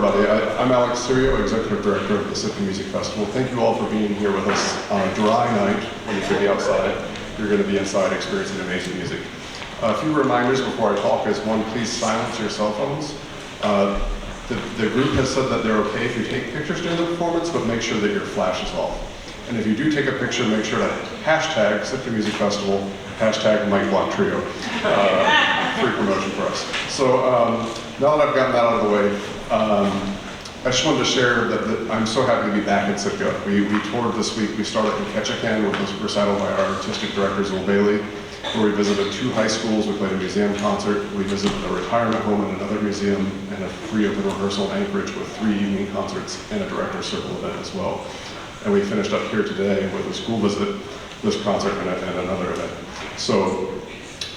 everybody. I'm Alex Sirio, Executive Director of the Sitka Music Festival. Thank you all for being here with us on a dry night when you could be outside. You're going to be inside experiencing amazing music. A few reminders before I talk is one, please silence your cell phones. The group has said that they're okay if you take pictures during the performance, but make sure that your flash is off. And if you do take a picture, make sure to hashtag Sitka Music Festival, hashtag Mike Block Trio. Free promotion for us. So now that I've gotten that out of the way, I just wanted to share that I'm so happy to be back in Sitka. We toured this week. We started in Ketchikan with this recital by our artistic director, Zul Bailey, where we visited 2 high schools. We played a museum concert. We visited a retirement home and another museum, and a free open rehearsal in Anchorage with 3 evening concerts and a director's circle event as well. And we finished up here today with a school visit, this concert, and another event. So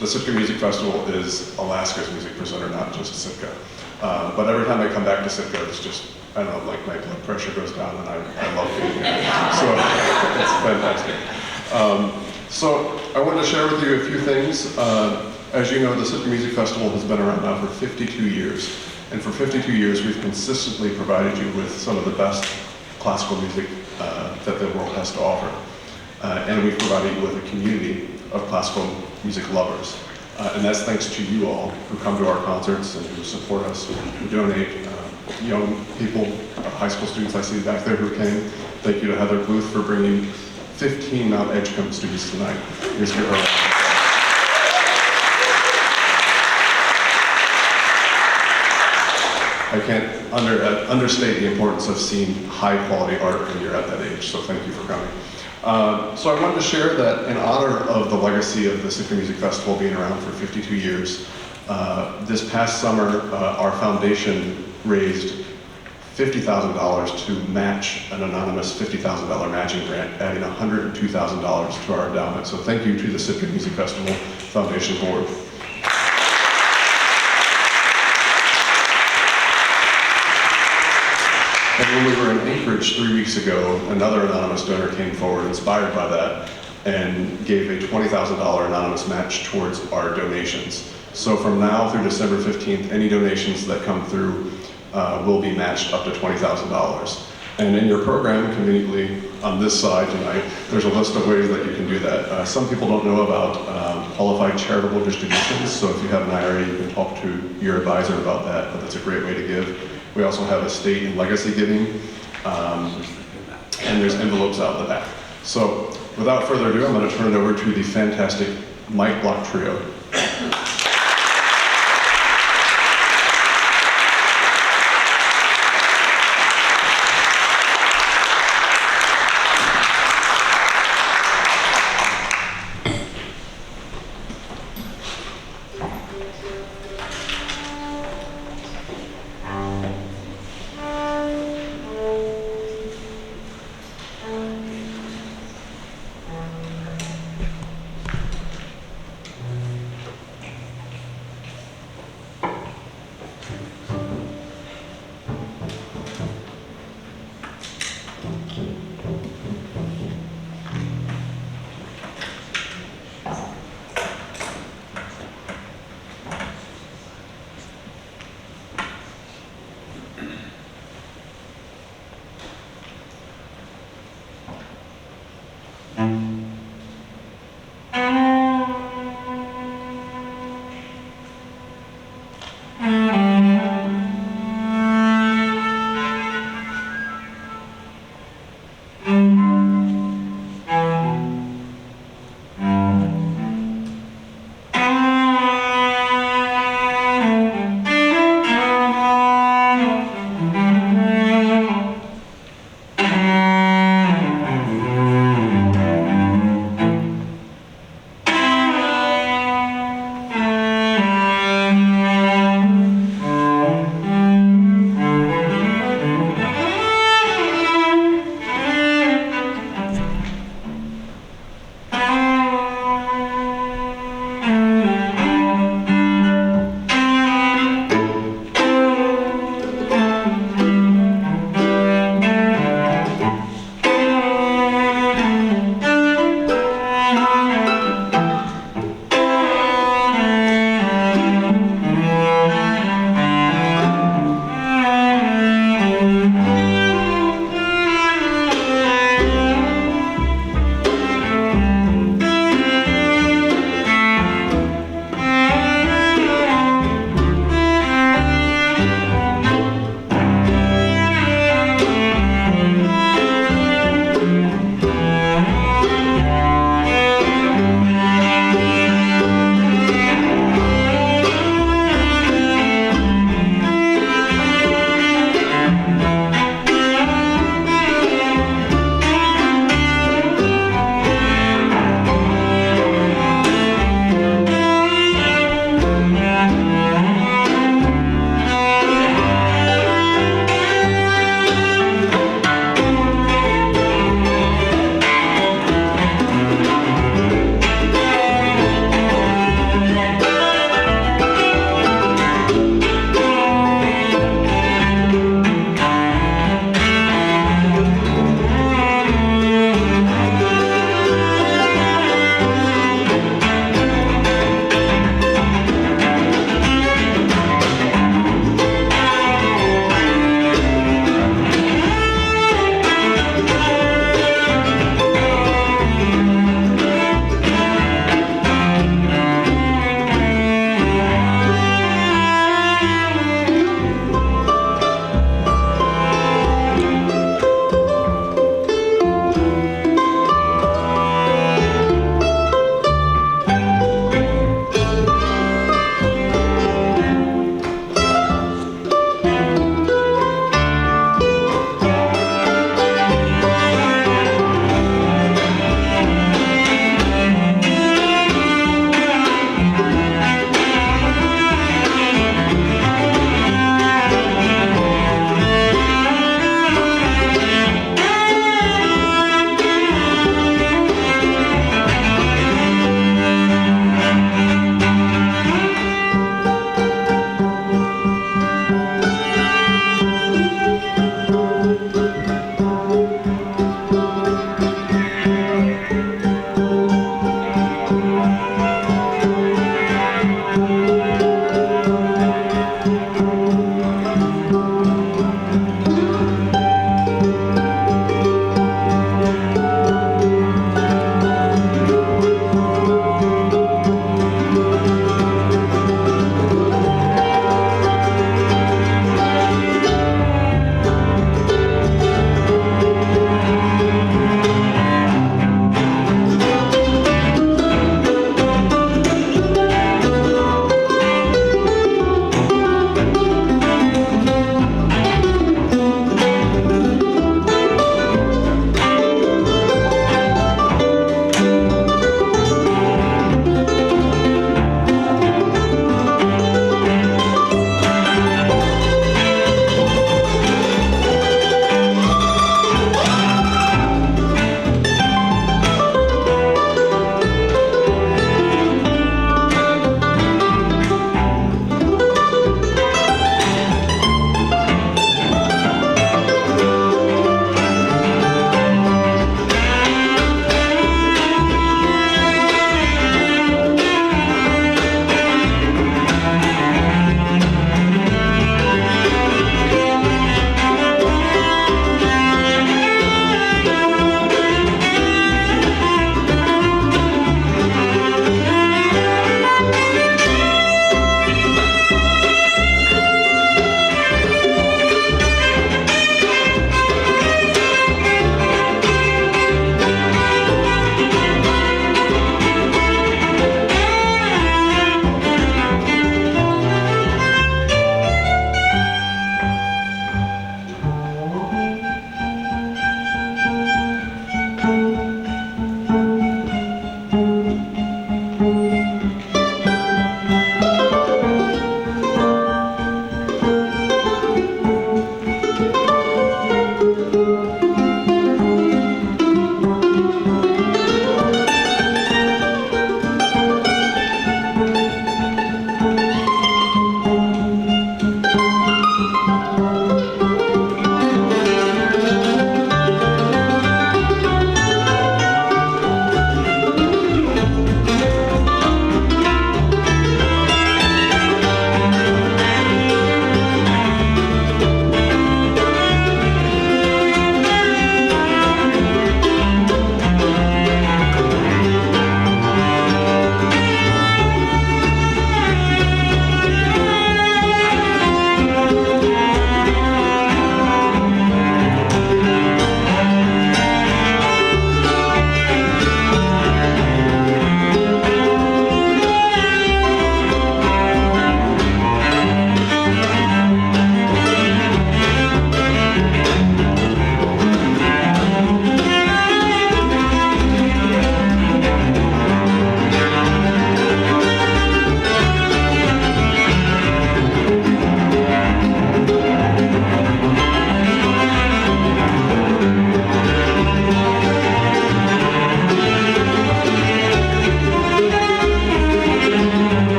the Sitka Music Festival is Alaska's music presenter, not just Sitka. But every time I come back to Sitka, it's just, I don't know, like my blood pressure goes down, and I love being here. So it's fantastic. So I wanted to share with you a few things. As you know, the Sitka Music Festival has been around now for 52 years. And for 52 years, we've consistently provided you with some of the best classical music that the world has to offer. And we've provided you with a community of classical music lovers. And that's thanks to you all who come to our concerts and who support us, who donate. Young people, high school students I see back there who came. Thank you to Heather Booth for bringing 15 Mount Edgecombe students tonight. Here's your I can't understate the importance of seeing high quality art when you're at that age, so thank you for coming. So I wanted to share that in honor of the legacy of the Sitka Music Festival being around for 52 years, this past summer our foundation raised $50,000 to match an anonymous $50,000 matching grant, adding $102,000 to our endowment. So thank you to the Sitka Music Festival Foundation Board. And when we were in Anchorage 3 weeks ago, another anonymous donor came forward inspired by that and gave a $20,000 anonymous match towards our donations. So from now through December 15th, any donations that come through will be matched up to $20,000. And in your program, conveniently on this side tonight, there's a list of ways that you can do that. Some people don't know about qualified charitable distributions, so if you have an IRA, you can talk to your advisor about that, but that's a great way to give. We also have estate and legacy giving, and there's envelopes out in the back. So without further ado, I'm going to turn it over to the fantastic Mike Block Trio.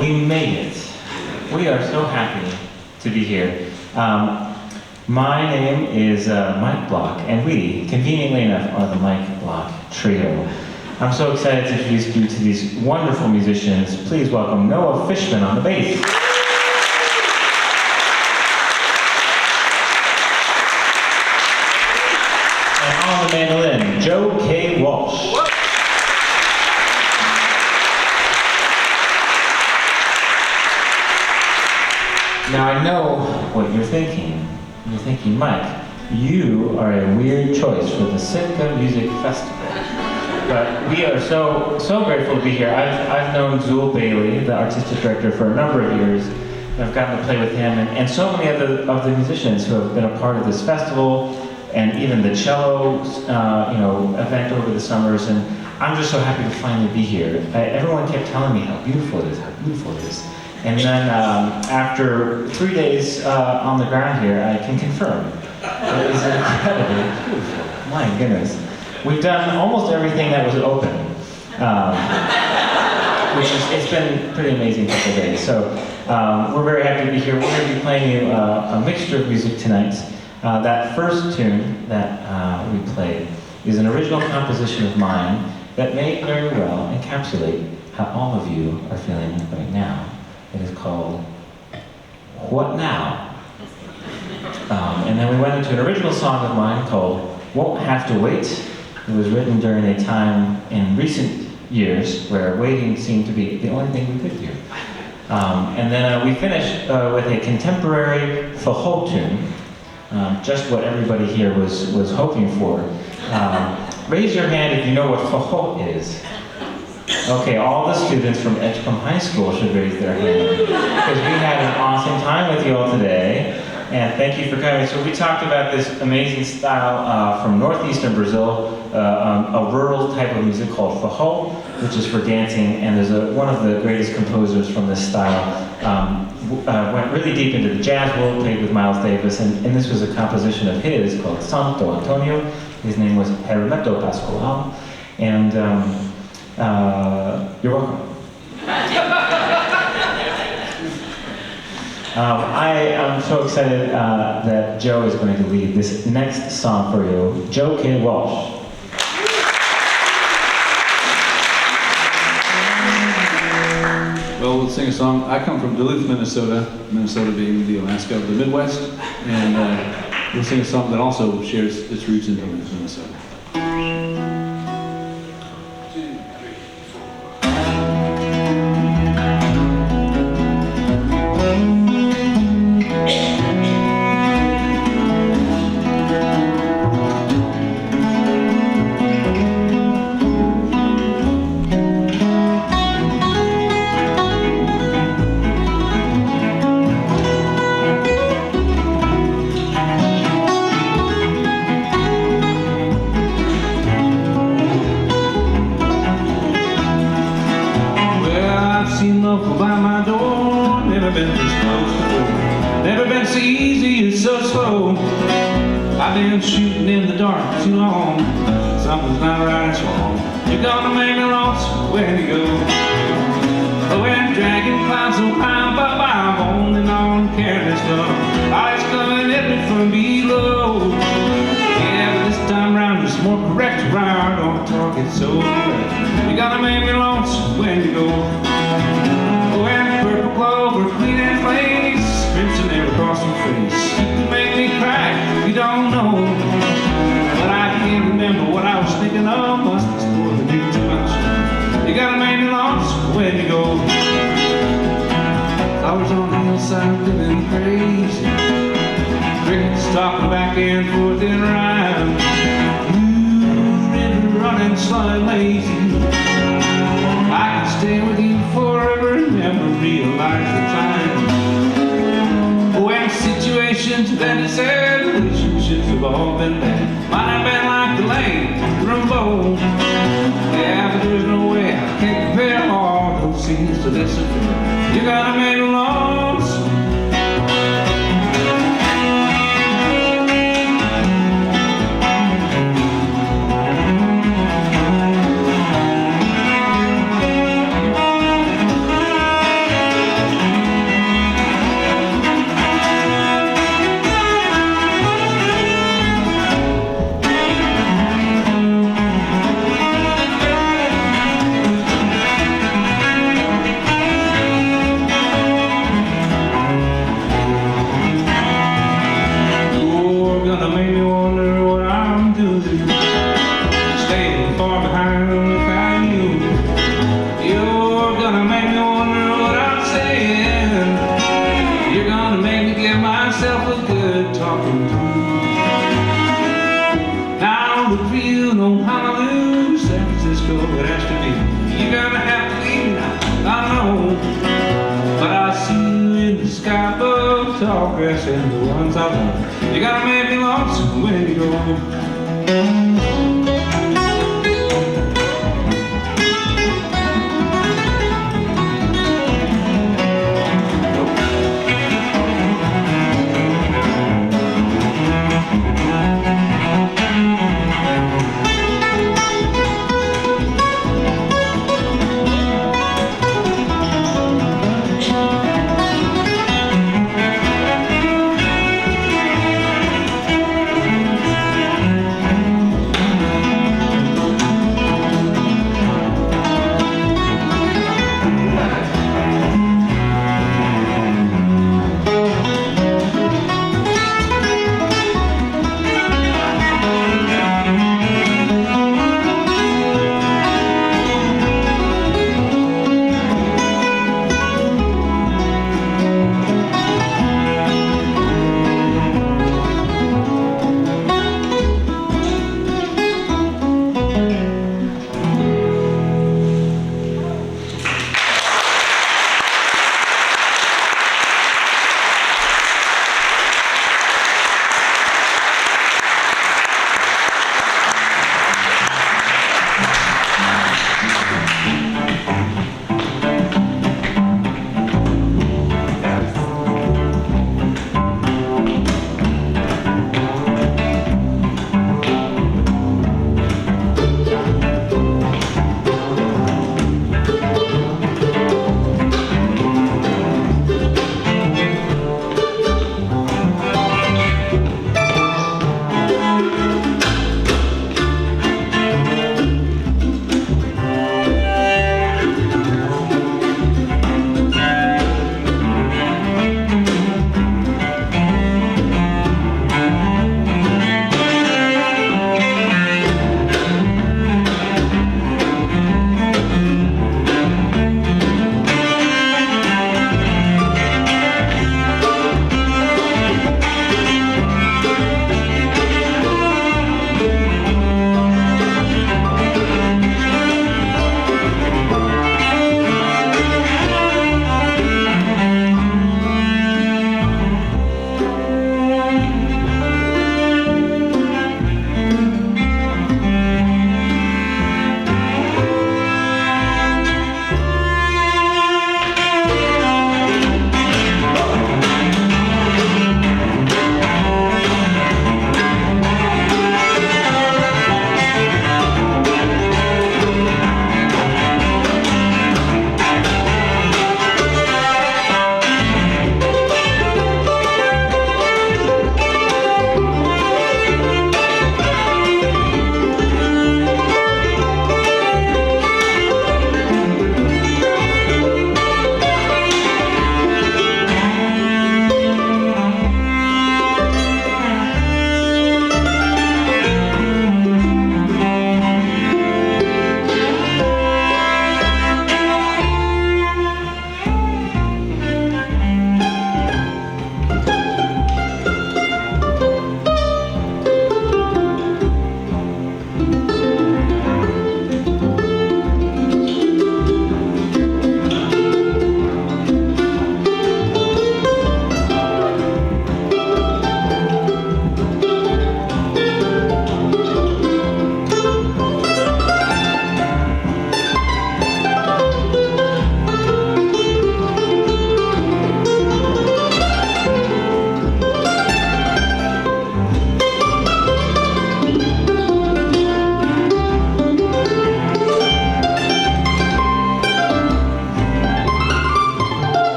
We made it. We are so happy to be here. My name is Mike Block, and we, conveniently enough, are the Mike Block Trio. I'm so excited to introduce you to these wonderful musicians. Please welcome Noah Fishman on the bass. And on the mandolin, Joe K. Walsh. Now I know what you're thinking. You're thinking, Mike, you are a weird choice for the Sitka Music Festival. But we are so grateful to be here. I've known Zool Bailey, the artistic director, for a number of years. I've gotten to play with him and so many of the musicians who have been a part of this festival, and even the cello event over the summers. And I'm just so happy to finally be here. Everyone kept telling me how beautiful it is, how beautiful it is. And then after 3 days on the ground here, I can confirm it is incredibly beautiful. My goodness. We've done almost everything that was open, it's been a pretty amazing couple of days. So we're very happy to be here. We're going to be playing you a mixture of music tonight. That first tune that we played is an original composition of mine that may very well encapsulate how all of you are feeling right now. It is called What Now? And then we went into an original song of mine called Won't Have to Wait. It was written during a time in recent years where waiting seemed to be the only thing we could do. And then we finished with a contemporary Fajol tune, just what everybody here was hoping for. Raise your hand if you know what Fajol is. Okay, all the students from Edgecombe High School should raise their hand, because we had an awesome time with you all today, and thank you for coming. So we talked about this amazing style from northeastern Brazil, a rural type of music called Fajol, which is for dancing, and there's one of the greatest composers from this style, went really deep into the jazz world, played with Miles Davis, and this was a composition of his called Santo Antonio. His name was Hermeto Pascoal, and you're welcome. I am so excited that Joe is going to lead this next song for you. Joe K. Walsh. Well, we'll sing a song. I come from Duluth, Minnesota, Minnesota being the Alaska of the Midwest, and we'll sing a song that also shares its roots in Duluth, Minnesota. I've been shooting in the dark too long. Something's not right, it's wrong. You're gonna make me lost where to go. Oh, and dragging clouds so high above, I'm holding on careless love. Eyes coming at me from below. Yeah, but this time round it's more correct around. Don't talk it so direct. You're gonna make me lost where to go. Oh, and purple clover, clean and lace, crimson never crossed your face. You can make me cry, you don't know. But I can't remember what I was thinking of. Must be more than you too much. You gotta make me lost when you go. Flowers on the hillside living crazy. Crickets talking back and forth in rhyme. Blue river running slow and lazy. I can stay with you forever and never realize the time. When situations have been sad, relationships have all been bad. Might have been like the lane Rumbo. Yeah, but there's no way I can compare all those scenes to this affair. You gotta make me lost. for you, no Honolulu, San Francisco, it has to be. You're gonna have to leave now, I know. But I'll see you in the sky above, tall grass and the ones I love. You gotta make me lonesome when you go.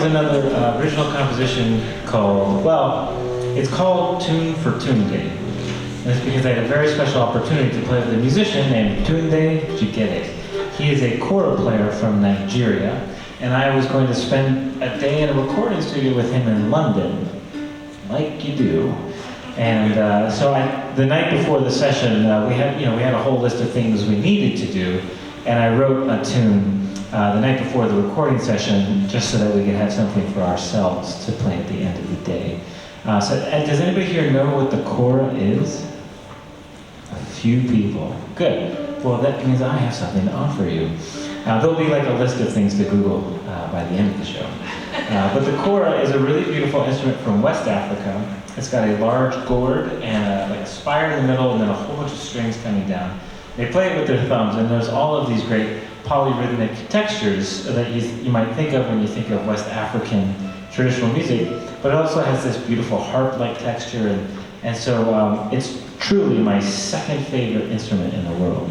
is another original composition called, well, it's called Tune for Tune Day. And it's because I had a very special opportunity to play with a musician named Tunde Jigede. He is a kora player from Nigeria, and I was going to spend a day in a recording studio with him in London, like you do. And so the night before the session, we had a whole list of things we needed to do, and I wrote a tune the night before the recording session, just so that we could have something for ourselves to play at the end of the day. And does anybody here know what the kora is? A few people. Good. Well, that means I have something to offer you. There'll be like a list of things to Google by the end of the show. But the kora is a really beautiful instrument from West Africa. It's got a large gourd and a spire in the middle, and then a whole bunch of strings coming down. They play it with their thumbs, and there's all of these great polyrhythmic textures that you might think of when you think of West African traditional music, but it also has this beautiful harp-like texture, and so it's truly my second favorite instrument in the world.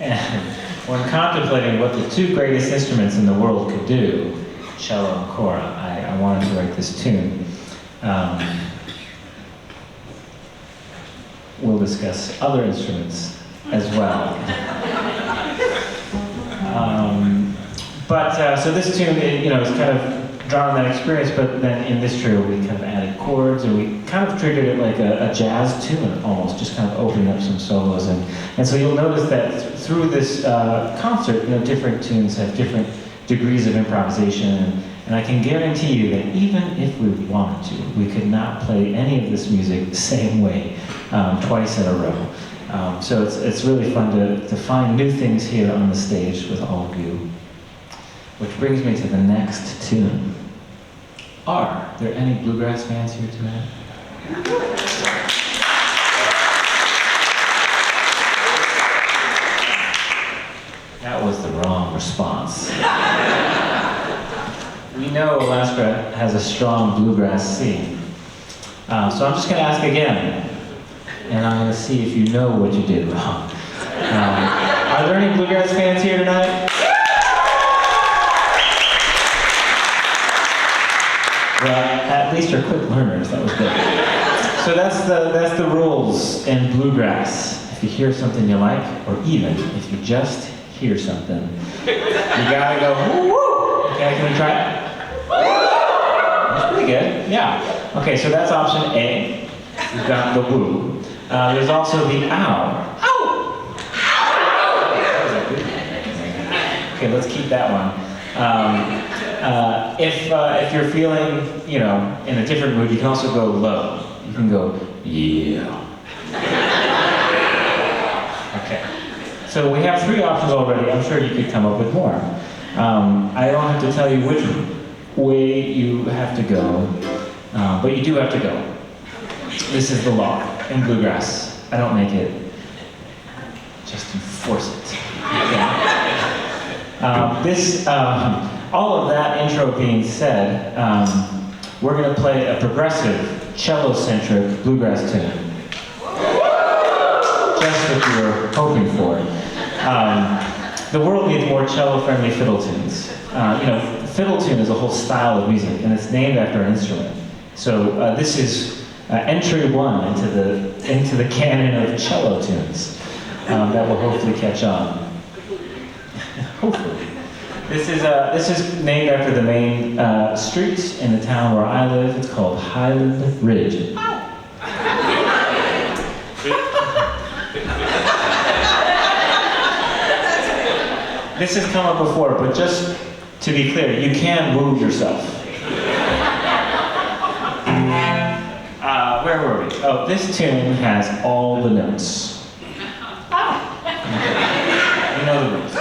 And when contemplating what the two greatest instruments in the world could do, cello and kora, I wanted to write this tune. We'll discuss other instruments as well. So this tune, is kind of drawn on that experience, but then in this trio we kind of added chords, and we kind of treated it like a jazz tune almost, just kind of opening up some solos. And so you'll notice that through this concert, different tunes have different degrees of improvisation, and I can guarantee you that even if we wanted to, we could not play any of this music the same way twice in a row. So it's really fun to find new things here on the stage with all of you. Which brings me to the next tune. Are there any bluegrass fans here tonight? That was the wrong response. We know Alaska has a strong bluegrass scene. So I'm just going to ask again, and I'm going to see if you know what you did wrong. Are there any bluegrass fans here tonight? Well, at least you're quick learners. That was good. So that's the rules in bluegrass. If you hear something you like, or even if you just hear something, you gotta go woo woo. Okay, can we try it? That's pretty good. Yeah. Okay, so that's option A. We've got the woo. There's also the ow. Ow. Okay, let's keep that one. If you're feeling, in a different mood, you can also go low. You can go, yeah. Okay. So we have 3 options already. I'm sure you could come up with more. I don't have to tell you which way you have to go, but you do have to go. This is the law in bluegrass. I don't make it, just enforce it. Okay. All of that intro being said, we're going to play a progressive, cello-centric bluegrass tune. Just what you were hoping for. The world needs more cello-friendly fiddle tunes. Fiddle tune is a whole style of music, and it's named after an instrument. So this is entry 1 into the canon of cello tunes that will hopefully catch on. Hopefully. This is named after the main street in the town where I live. It's called Highland Ridge. This has come up before, but just to be clear, you can woo yourself. Where were we? Oh, this tune has all the notes. You know the rules.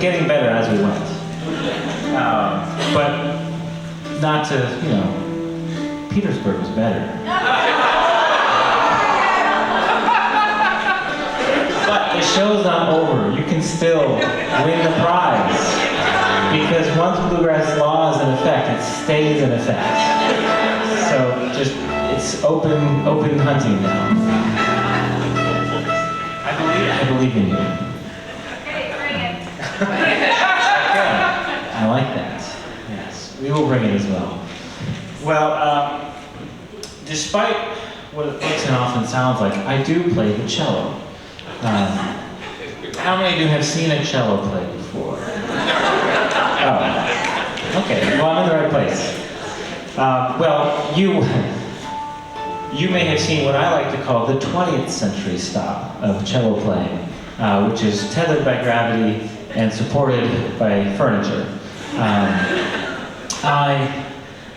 getting better as we went. But not to, Petersburg was better. But the show's not over. You can still win the prize. Because once bluegrass law is in effect, it stays in effect. So it's open hunting now. I believe in you. Okay, bring it. Okay. I like that. Yes, we will bring it as well. Well, despite what it looks and often sounds like, I do play the cello. How many of you have seen a cello play before? Oh, okay. Well, I'm in the right place. You may have seen what I like to call the 20th century style of cello playing, which is tethered by gravity and supported by furniture. I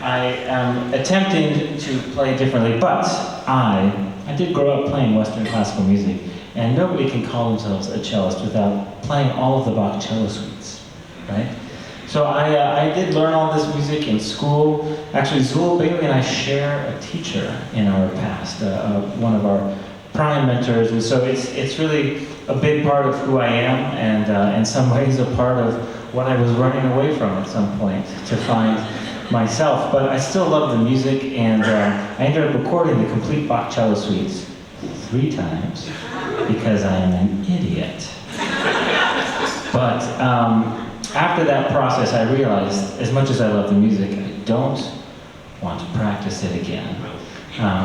am attempting to play differently, but I did grow up playing Western classical music, and nobody can call themselves a cellist without playing all of the Bach cello suites, right? So I did learn all this music in school. Actually, Zool Bailey and I share a teacher in our past, one of our prime mentors, and so it's really a big part of who I am, and in some ways a part of what I was running away from at some point to find myself. But I still love the music, and I ended up recording the complete Bach cello suites 3 times because I am an idiot. But after that process, I realized, as much as I love the music, I don't want to practice it again.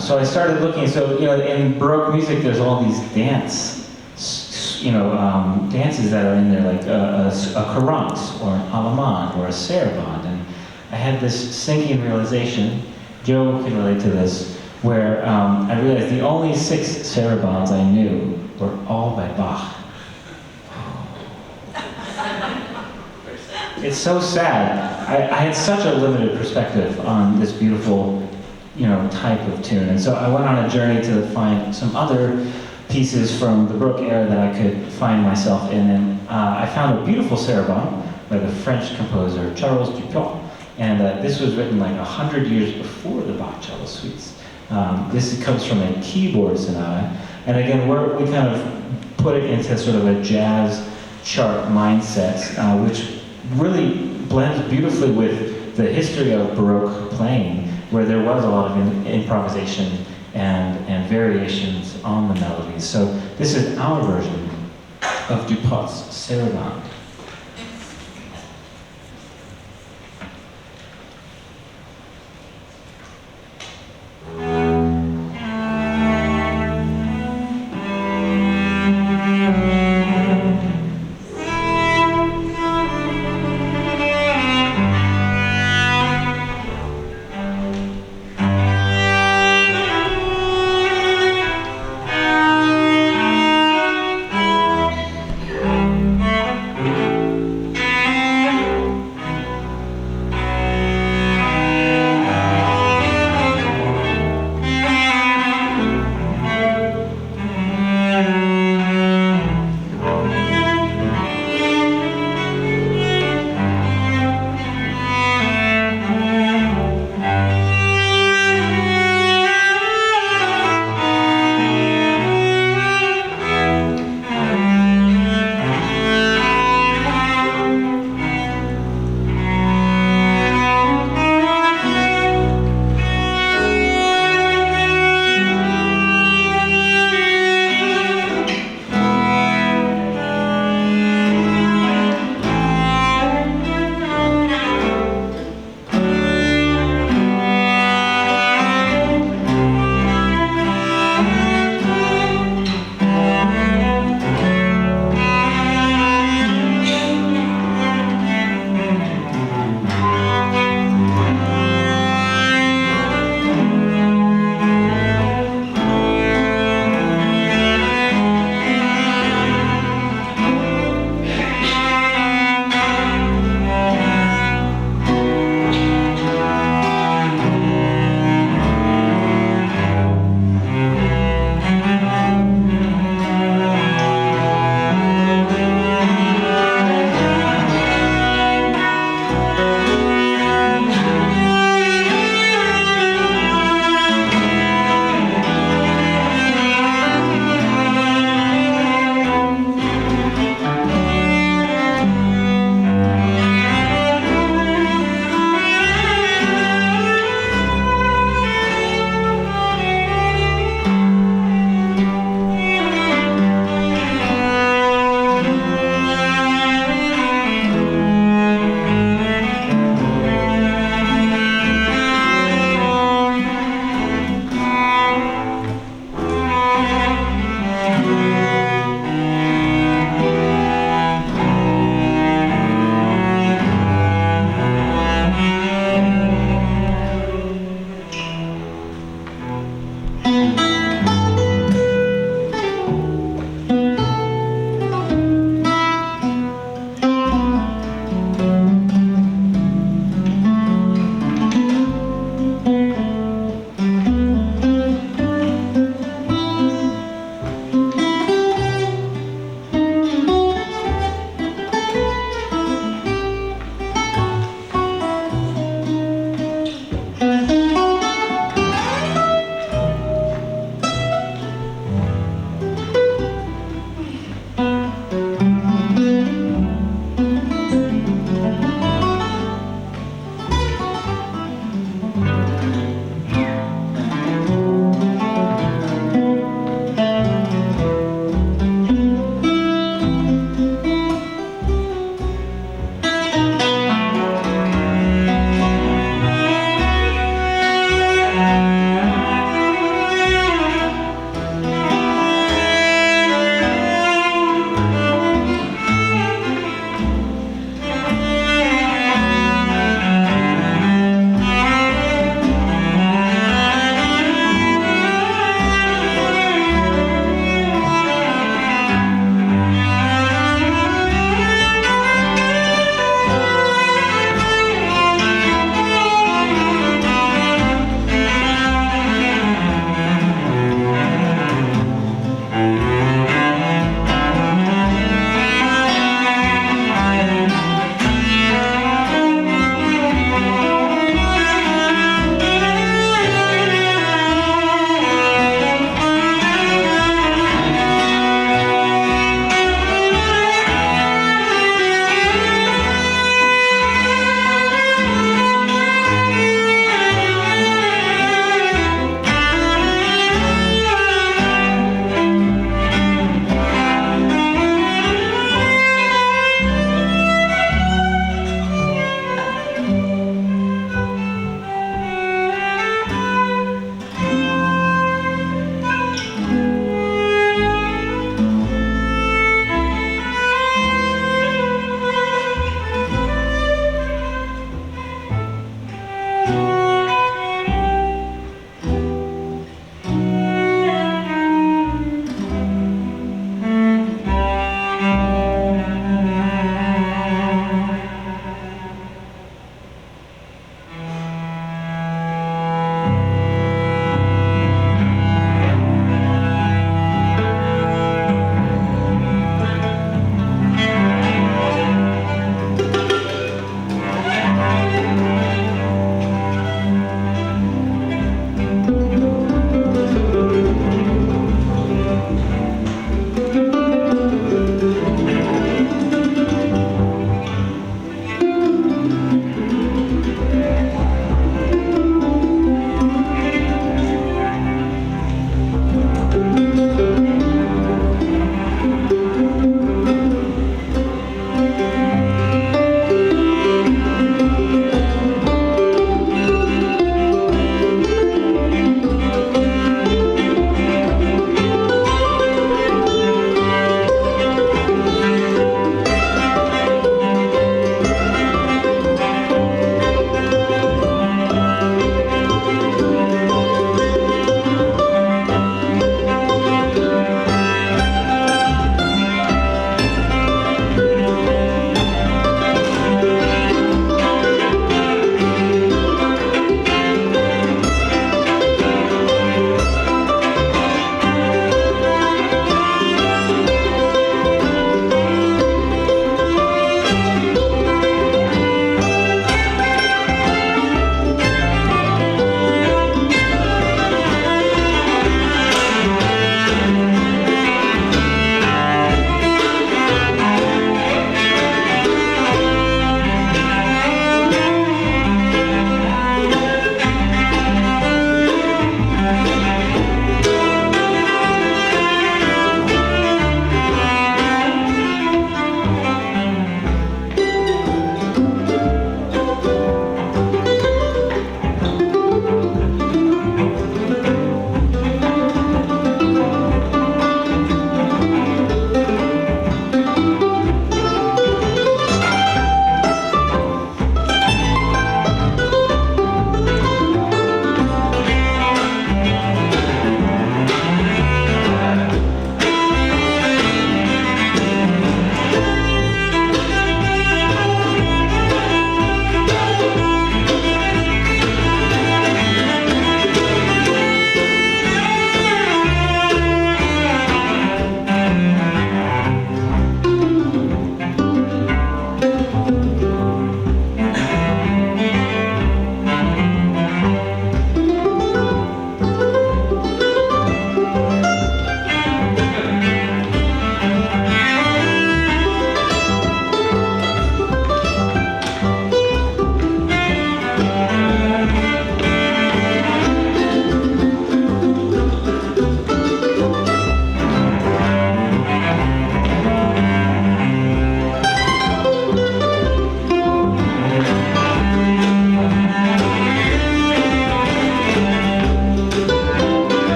So I started looking. So in Baroque music, there's all these dances that are in there, like a courant or an allemande or a sarabande. And I had this sinking realization. Joe can relate to this, where I realized the only 6 sarabandes I knew were all by Bach. It's so sad. I had such a limited perspective on this beautiful, type of tune. And so I went on a journey to find some other pieces from the Baroque era that I could find myself in. And I found a beautiful sarabande by the French composer Charles Dupont. And this was written like 100 years before the Bach cello suites. This comes from a keyboard sonata. And again, we kind of put it into sort of a jazz chart mindset, which really blends beautifully with the history of Baroque playing, where there was a lot of improvisation and variations on the melodies. So this is our version of Dupont's Sarabande.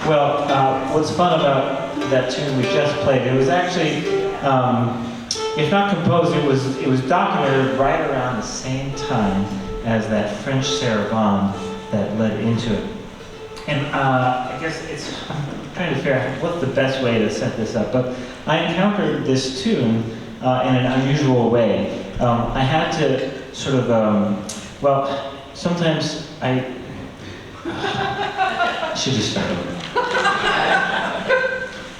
Well, what's fun about that tune we just played, it was actually, if not composed, it was documented right around the same time as that French sarabande that led into it. And I guess I'm trying to figure out what's the best way to set this up, but I encountered this tune in an unusual way. I had to sort of, well, sometimes I should just start over.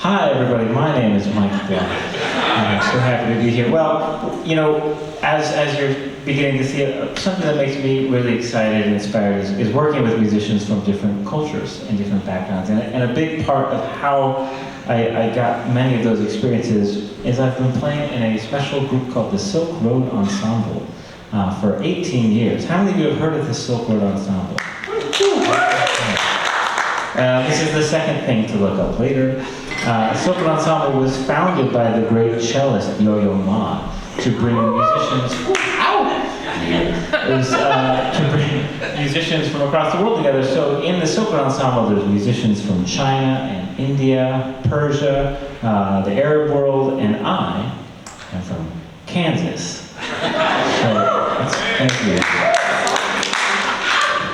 Hi everybody, my name is Mike Bell. I'm so happy to be here. Well, you know, as you're beginning to see it, something that makes me really excited and inspired is working with musicians from different cultures and different backgrounds. And a big part of how I got many of those experiences is I've been playing in a special group called the Silk Road Ensemble for 18 years. How many of you have heard of the Silk Road Ensemble? This is the second thing to look up later. Silk Road Ensemble was founded by the great cellist Yo-Yo Ma to bring musicians. It was to bring musicians from across the world together. So in the Sitka Ensemble, there's musicians from China and India, Persia, the Arab world, and I am from Kansas. So thank you.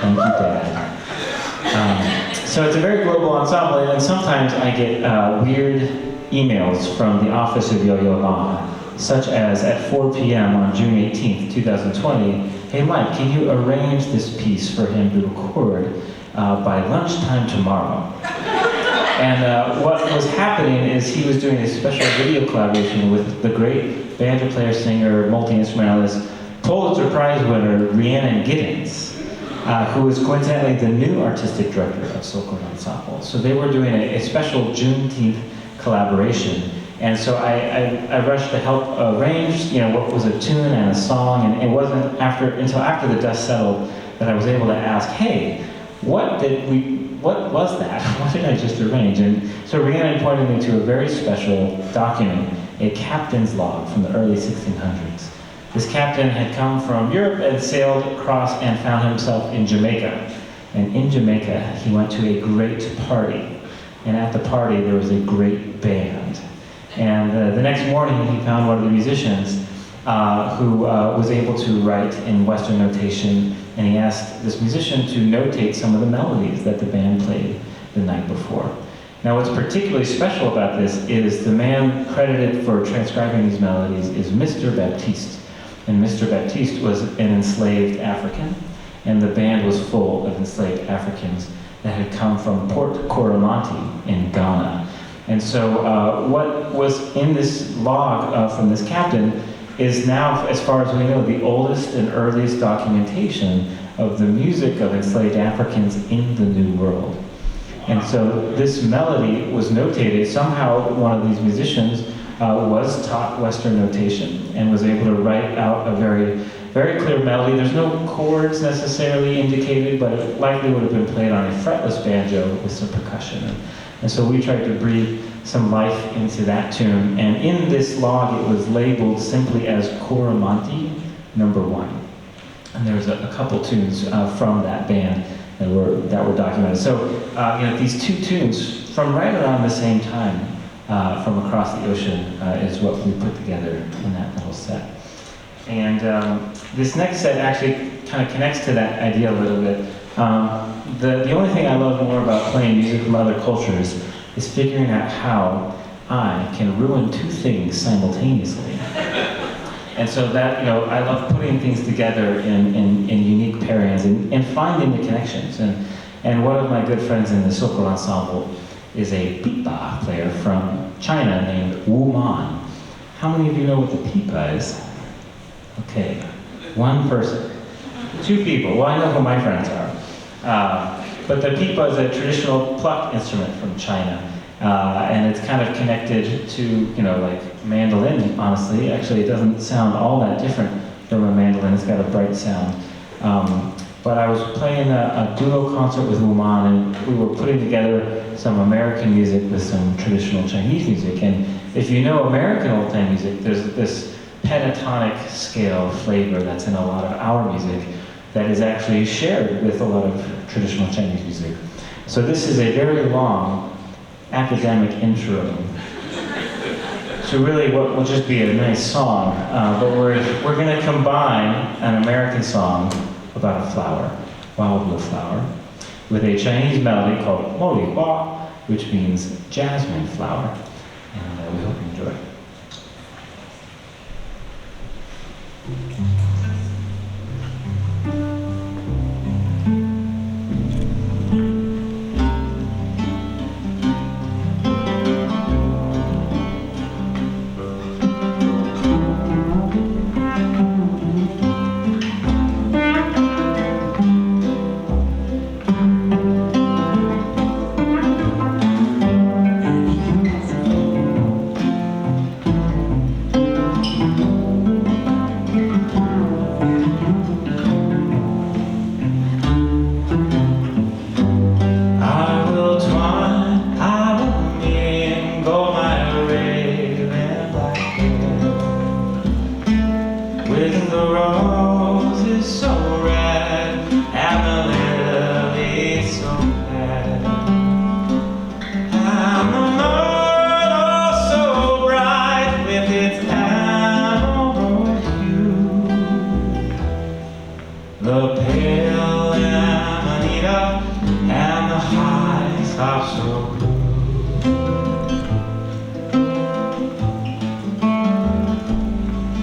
Thank you, Dad. So it's a very global ensemble, and sometimes I get weird emails from the office of Yo-Yo Ma, such as at 4 p.m. on June 18th, 2020, hey Mike, can you arrange this piece for him to record by lunchtime tomorrow? And what was happening is he was doing a special video collaboration with the great banjo player, singer, multi-instrumentalist, Pulitzer Prize winner Rhiannon Giddens, who was coincidentally the new artistic director of Silk Road Ensemble. So they were doing a special Juneteenth collaboration. And so I rushed to help arrange, you know, what was a tune and a song, and it wasn't until after the dust settled that I was able to ask, hey, what was that? What did I just arrange? And so Rhiannon pointed me to a very special document, a captain's log from the early 1600s. This captain had come from Europe and sailed across and found himself in Jamaica. And in Jamaica, he went to a great party. And at the party, there was a great band. And the next morning, he found one of the musicians who was able to write in Western notation, and he asked this musician to notate some of the melodies that the band played the night before. Now, what's particularly special about this is the man credited for transcribing these melodies is Mr. Baptiste. And Mr. Baptiste was an enslaved African, and the band was full of enslaved Africans that had come from Port Coromanti in Ghana. And so what was in this log from this captain is now, as far as we know, the oldest and earliest documentation of the music of enslaved Africans in the New World. And so this melody was notated. Somehow one of these musicians was taught Western notation and was able to write out a very, very clear melody. There's no chords necessarily indicated, but it likely would have been played on a fretless banjo with some percussion. And so we tried to breathe some life into that tune. And in this log, it was labeled simply as Coromanti #1. And there's a couple tunes from that band that were documented. So you know, these two tunes from right around the same time from across the ocean is what we put together in that little set. And this next set actually kind of connects to that idea a little bit. the only thing I love more about playing music from other cultures is figuring out how I can ruin two things simultaneously. And so that, I love putting things together in unique pairings and finding the connections. And one of my good friends in the Sitka ensemble is a pipa player from China named Wu Man. How many of you know what the pipa is? Okay, one person. Two people. Well, I know who my friends are. But the pipa is a traditional pluck instrument from China. And it's kind of connected to, like mandolin, honestly. Actually, it doesn't sound all that different from a mandolin. It's got a bright sound. But I was playing a duo concert with Wuman, and we were putting together some American music with some traditional Chinese music. And if you know American old-time music, there's this pentatonic scale flavor that's in a lot of our music that is actually shared with a lot of traditional Chinese music. So this is a very long academic intro to really what will just be a nice song, but we're going to combine an American song about a flower, wildwood flower, with a Chinese melody called Mo Li Hua, which means jasmine flower, and we hope you enjoy. With the roses so red and the lilies so bad, and the myrtle so bright with its emerald hue, the pale amanita and the hyacinth so blue.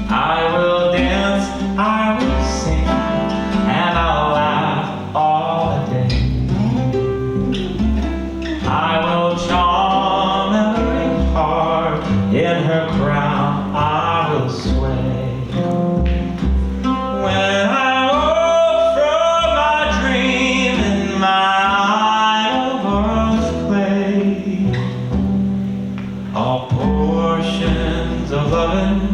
I will dance, I will sing, and I'll laugh all the day. I will charm every heart in her crown, I will sway. When I woke from my dream in my idle world's clay, all portions of loving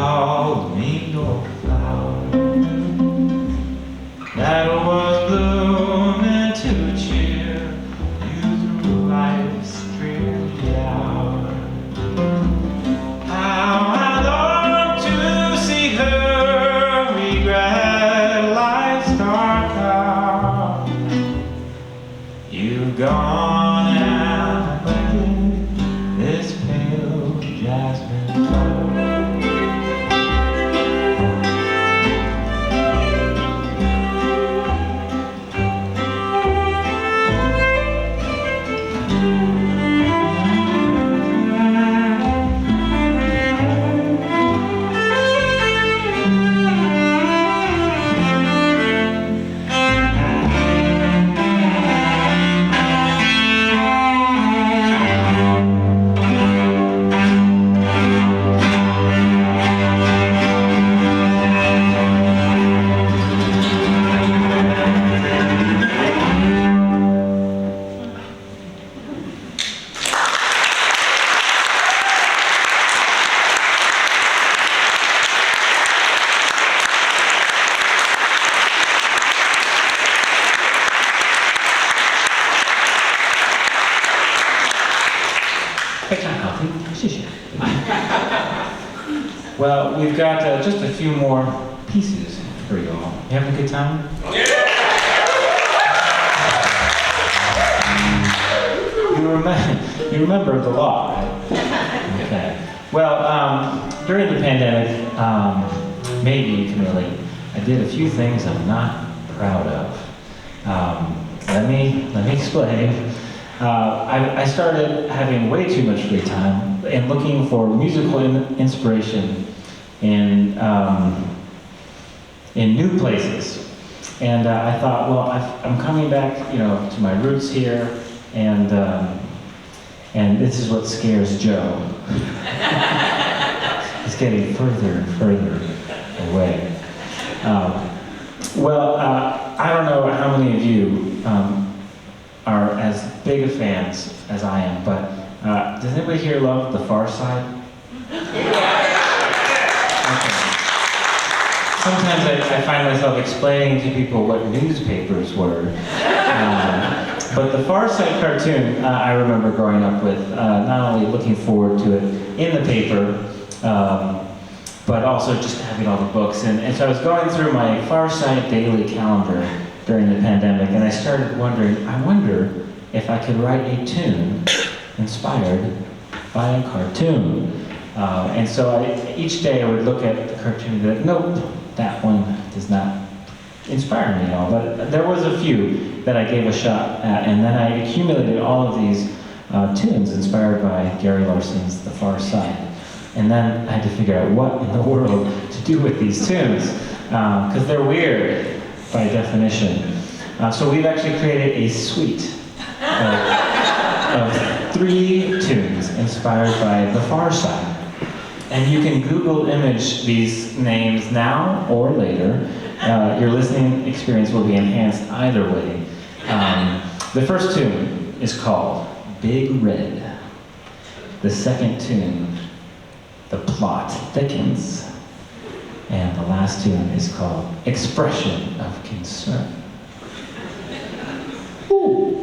called me your flower that was blooming to cheer you through life's dreary hour. How I long to see her regret life's dark hour. You've gone and planted this pale jasmine flower. Well, we've got just a few more pieces for you all. You having a good time? You remember the law, right? Okay. Well, during the pandemic, maybe you can relate. I did a few things I'm not proud of. Let me explain. I started having way too much free time and looking for musical inspiration in new places. And I thought, well, I'm coming back, to my roots here, and this is what scares Joe. It's getting further and further away. I don't know how many of you are as big of fans as I am, but does anybody here love The Far Side? Sometimes I find myself explaining to people what newspapers were. But the Far Side cartoon, I remember growing up with, not only looking forward to it in the paper, but also just having all the books. And so I was going through my Far Side daily calendar during the pandemic, and I started wondering, I wonder if I could write a tune inspired by a cartoon. And so each day I would look at the cartoon and be like, nope, that one does not inspire me at all. But there was a few that I gave a shot at, and then I accumulated all of these tunes inspired by Gary Larson's The Far Side. And then I had to figure out what in the world to do with these tunes, because they're weird by definition. So we've actually created a suite of 3 tunes inspired by The Far Side. And you can Google image these names now or later. Your listening experience will be enhanced either way. The first tune is called Big Red. The second tune, The Plot Thickens. And the last tune is called Expression of Concern. Ooh.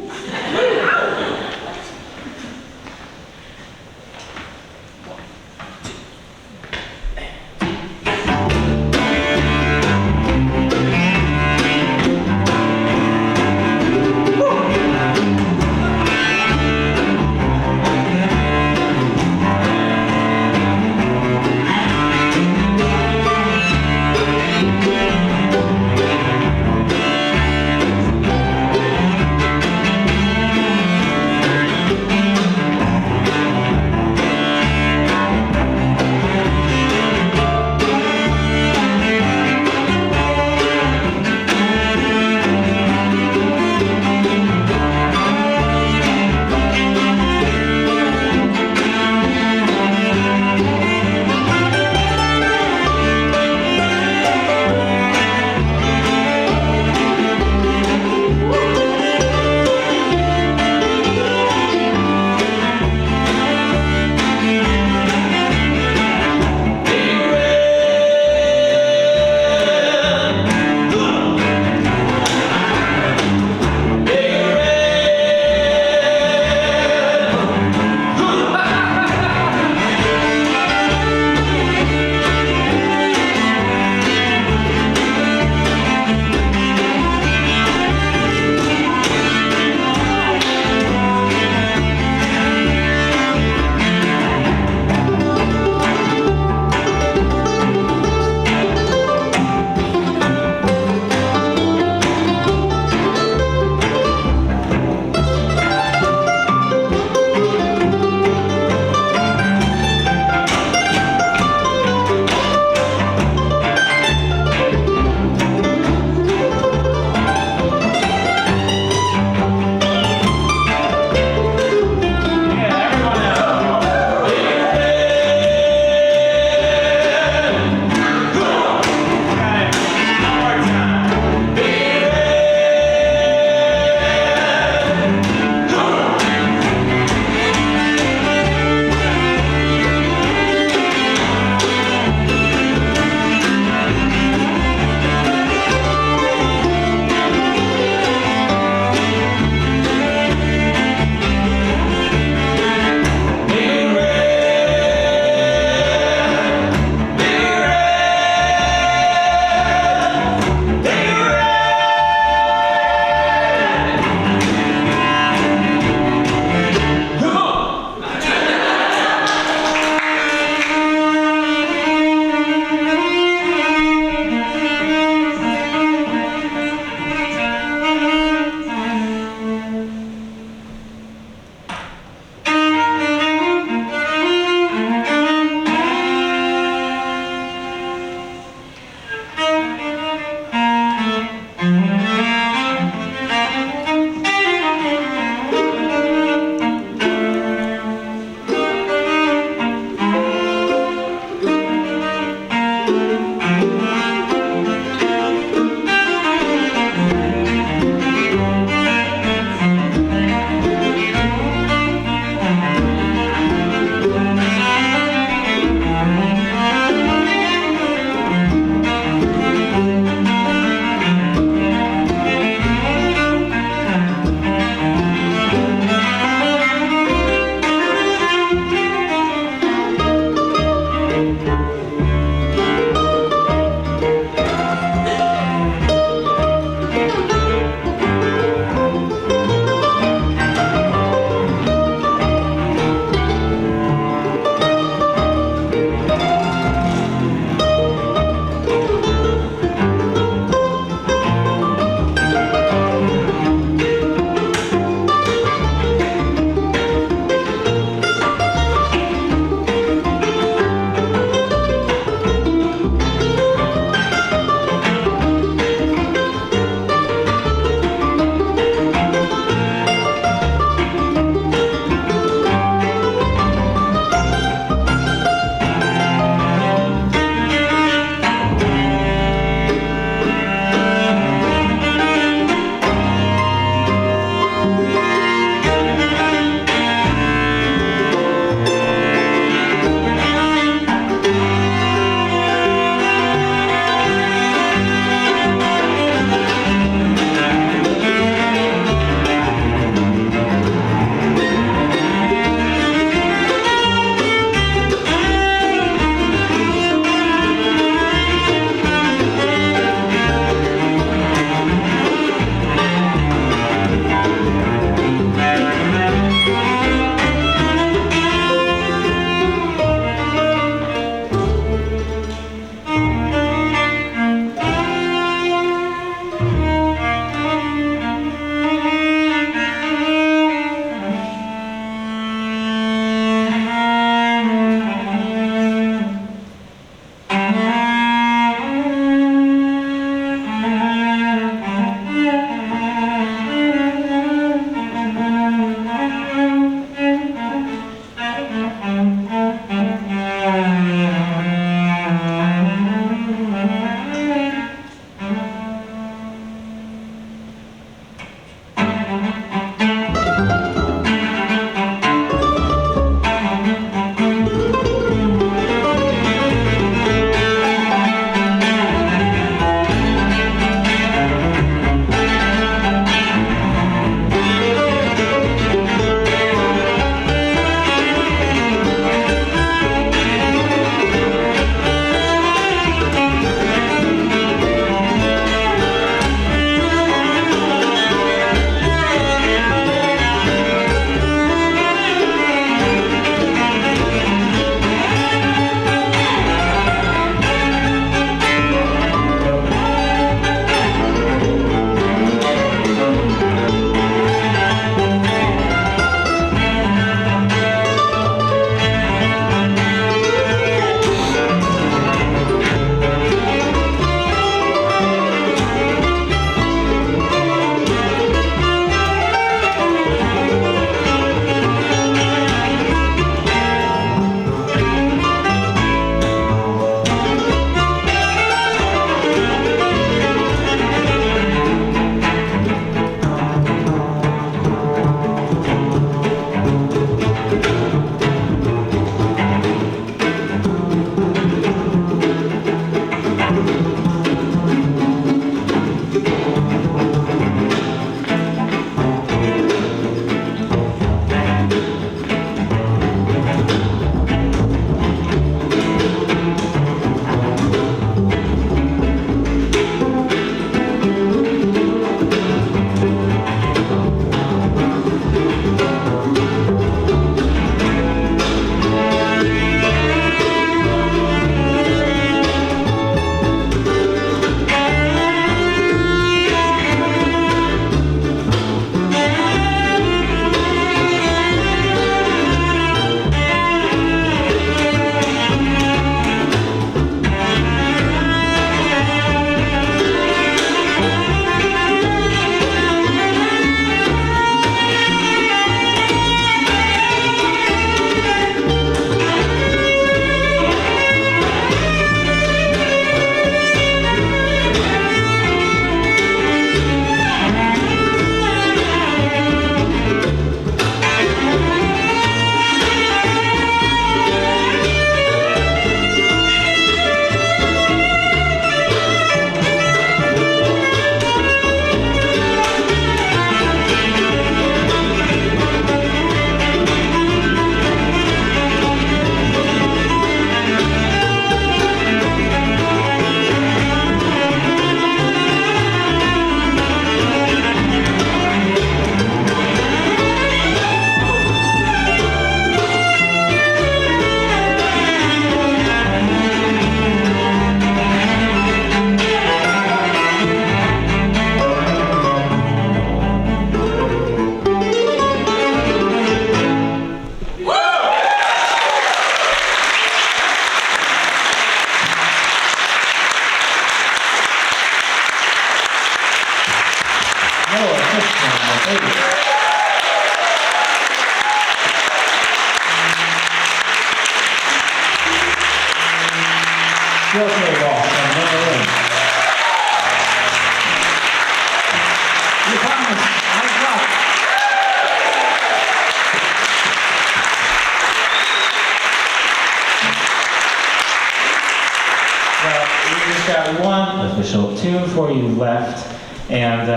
got one official tune for you left, and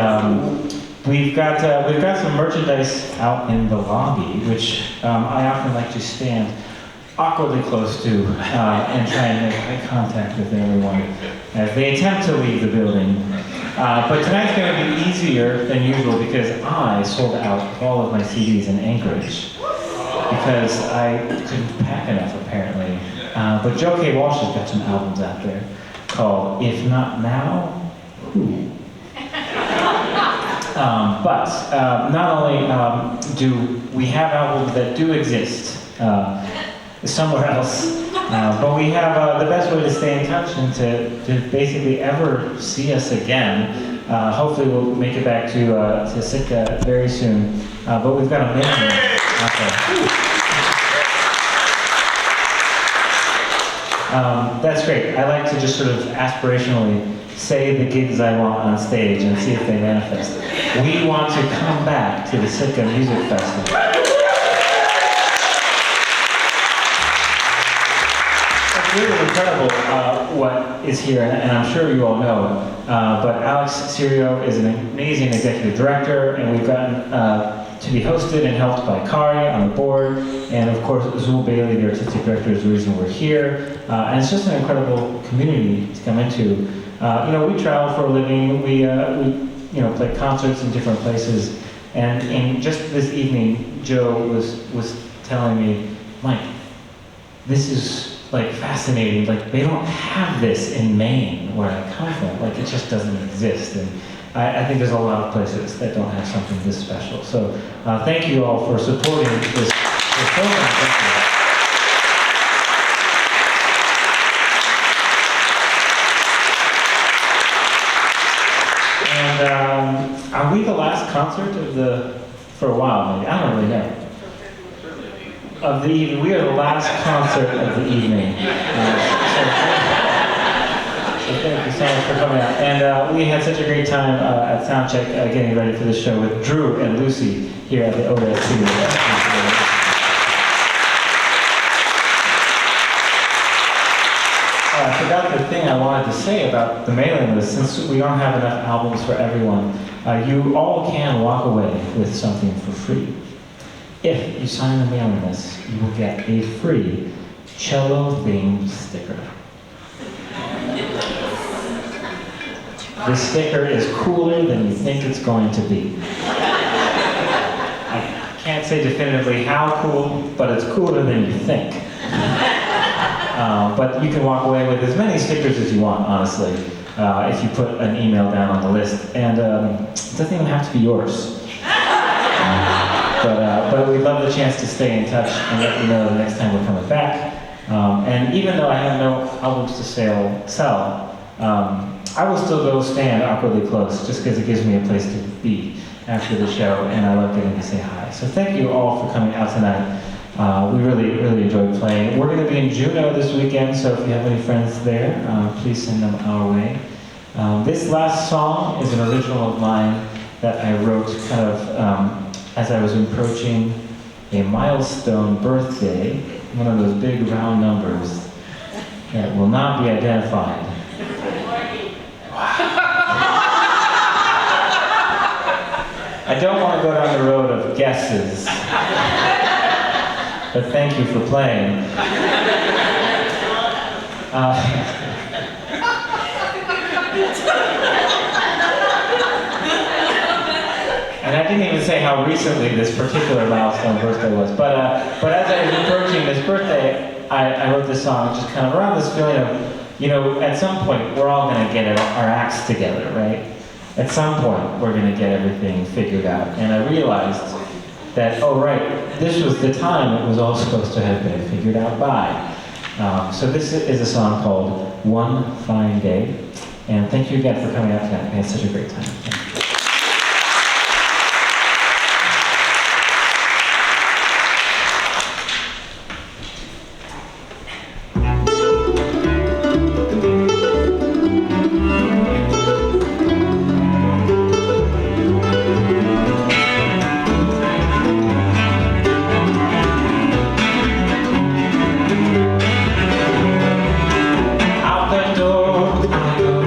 we've got some merchandise out in the lobby, which I often like to stand awkwardly close to and try and make eye contact with everyone as they attempt to leave the building. But tonight's going to be easier than usual because I sold out all of my CDs in Anchorage because I couldn't pack enough apparently. But Joe K. Walsh has got some albums out there called If Not Now, Who? But not only do we have albums that do exist somewhere else, but we have the best way to stay in touch and to basically ever see us again. Hopefully we'll make it back to Sitka very soon. But we've got a mailing out there. That's great. I like to just sort of aspirationally say the gigs I want on stage and see if they manifest. We want to come back to the Sitka Music Festival. It's really incredible what is here, and I'm sure you all know, but Alex Sirio is an amazing executive director, and we've gotten to be hosted and helped by Kari on the board, and of course Zul Bailey, the artistic director, is the reason we're here. And it's just an incredible community to come into. We travel for a living, we play concerts in different places, and in just this evening, Joe was telling me, Mike, this is like fascinating, like they don't have this in Maine where I come from, like it just doesn't exist. And I think there's a lot of places that don't have something this special. So thank you all for supporting this program. Thank you. And are we the last concert for a while maybe? I don't really know. Of the evening, we are the last concert of the evening. So thank you so much for coming out. And we had such a great time at Soundcheck getting ready for the show with Drew and Lucy here at the ODS Studio. I forgot the thing I wanted to say about the mailing list. Since we don't have enough albums for everyone, you all can walk away with something for free. If you sign the mailing list, you will get a free cello-themed sticker. The sticker is cooler than you think it's going to be. I can't say definitively how cool, but it's cooler than you think. But you can walk away with as many stickers as you want, honestly, if you put an email down on the list. And it doesn't even have to be yours. But we'd love the chance to stay in touch and let you know the next time we're coming back. And even though I have no albums to sell, I will still go stand awkwardly close just because it gives me a place to be after the show, and I love getting to say hi. So thank you all for coming out tonight. We really, really enjoyed playing. We're going to be in Juneau this weekend, so if you have any friends there, please send them our way. This last song is an original of mine that I wrote kind of as I was approaching a milestone birthday, one of those big round numbers that will not be identified. I don't want to go down the road of guesses, but thank you for playing. And I didn't even say how recently this particular milestone birthday was, but as I was approaching this birthday, I wrote this song just kind of around this feeling of, at some point, we're all going to get our acts together, right? At some point, we're going to get everything figured out. And I realized that, oh right, this was the time it was all supposed to have been figured out by. So this is a song called One Fine Day. And thank you again for coming out tonight. I had such a great time. Thank you. Out the door I go.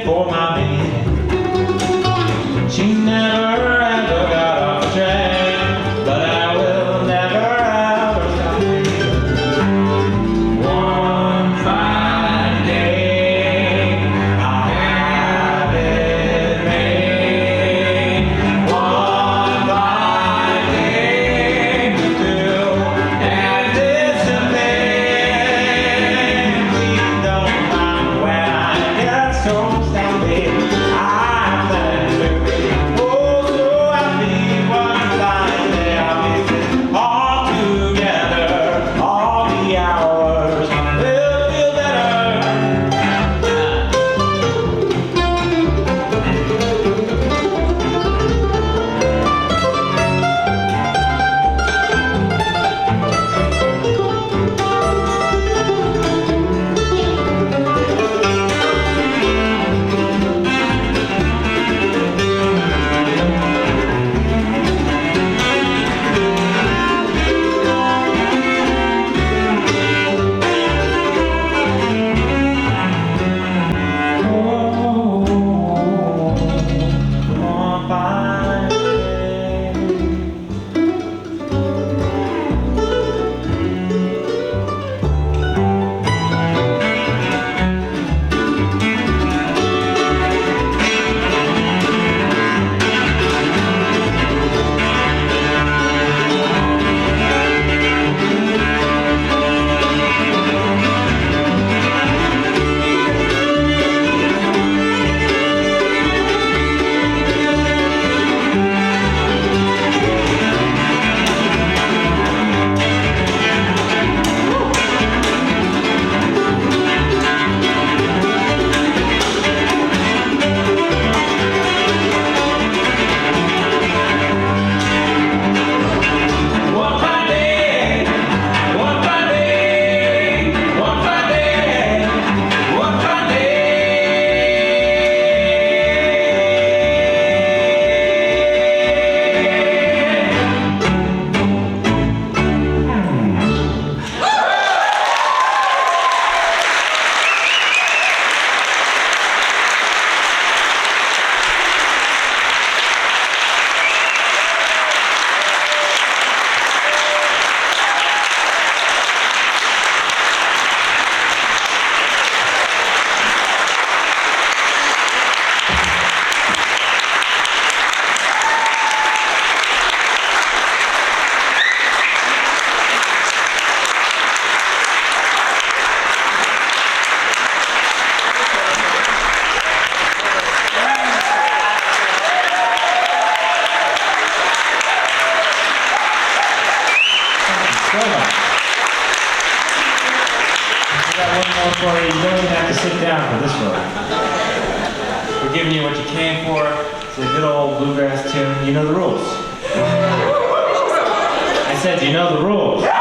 waiting for my baby. She never ever got off the track, but I will never ever stop waiting. One fine day, I'll have it made. One fine day, till and disappear. Please don't mind when I get so sad, baby. I'm oh, so happy one fine day I'll be all together. All the hours will feel better. One fine day. One fine day, one fine day, one fine day, one fine I got one more for you. You don't even have to sit down for this one. We're giving you what you came for. It's a good old bluegrass tune. You know the rules. I said, you know the rules. Yeah.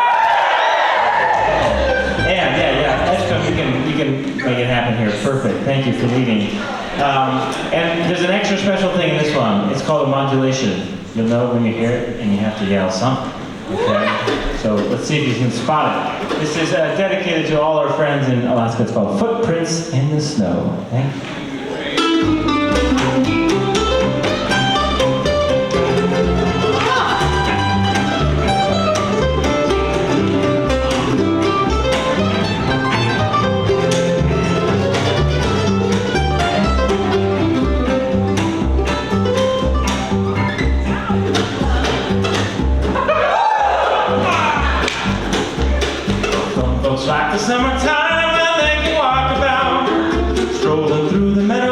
You can make it happen here. Perfect. Thank you for leading. And there's an extra special thing in this one. It's called a modulation. You'll know it when you hear it, and you have to yell something. Okay? So let's see if you can spot it. This is dedicated to all our friends in Alaska. It's called Footprints in the Snow. Thank you. Some folks like the summertime when they can walk about, strolling through the meadows.